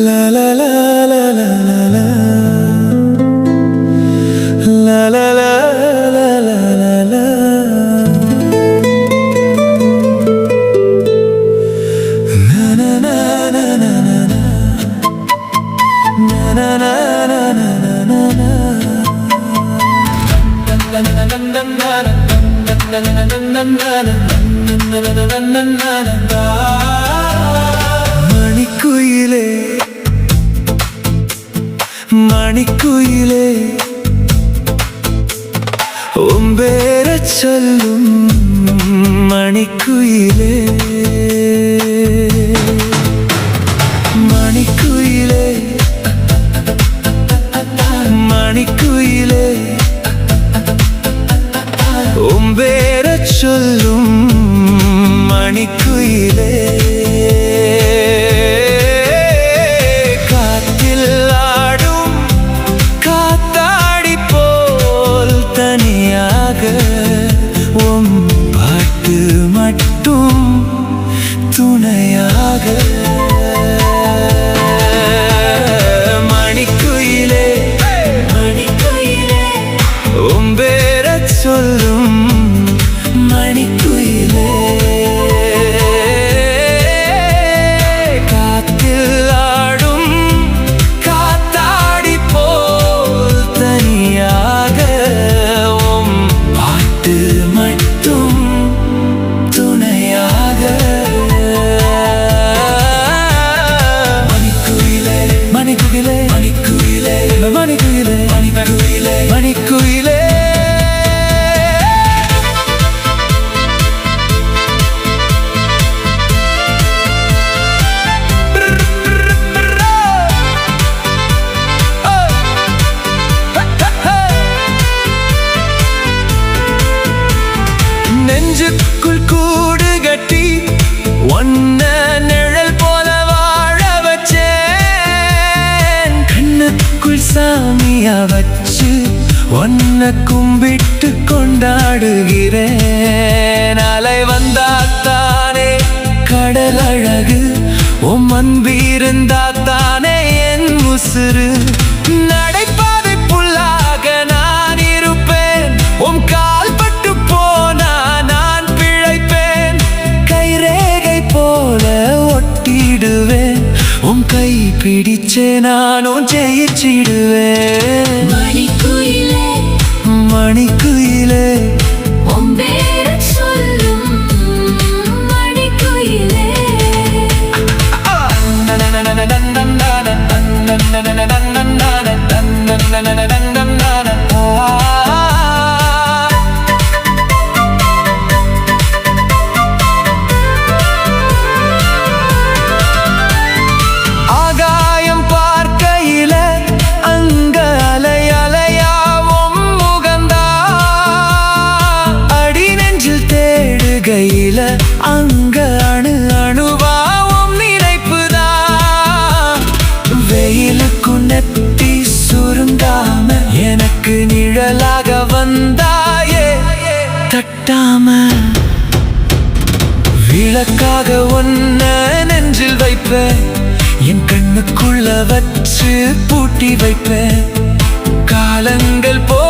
La la la la la la la la la la la la la la na na na na na na na na na na. மணிக்குயிலே மணிக்குயிலே உம்பேரச் சொல்லும் மணிக்குயிலே மணிக்குயிலே மணிக்குயிலே உம்பேரச் சொல்லும் மணிக்குயிலே பாட்டு மட்டும் துணையாக மணிக்குயிலே மணிக்குயிலே உம்பேரச் சொல்லும் மணிக்குயிலே காத்தில் ஆடும் காத்தாடி போல் தனியாக பாட்டு மட்டும் துணையாக மணிக்குயிலே மணிக்குயிலே மணிக்குயிலே மணிக்குயிலே மணிக்குயிலே மணிக்குயிலே நெஞ்சுக்குள் கூடு கட்டி ஒன்ன நிழல் போல வாழ வச்சேன் கண்ணுக்குள் சாமியா வச்சு ஒன்ன கும்பிட்டு கொண்டாடுகிறேன் அலை வந்தாத்தானே கடல் அழகு உம் அன்பிருந்தாத்தானே என் உசுறு நடைபாதை புல்லாக நான் இருப்பேன் உம் கால் பட்டு போனா நான் பிழைப்பேன் கைரேகை போல ஒட்டிடுவேன் உம் கை பிடிச்சே நானும் ஜெயிச்சிடுவேன் மணிக்குயிலே மணிக்குயிலே உம்பேரச் சொல்லும் மணிக்குயிலே ஆகாயம் பார்க்கையில அங்க அலை அலையாவும் முகந்தா அடி நெஞ்சில் தேடுகையில அங்க அணு அணுவாவும் நினைப்புதான் வெயிலுக்கு நெத்தி சுருங்காம எனக்கு நிழலாக வந்தாயே தட்டாம விளக்காக ஒன்ன நெஞ்சில் வைப்பேன் என் கண்ணுக்குள்ள வச்சு பூட்டி வைப்பேன் காலங்கள் போ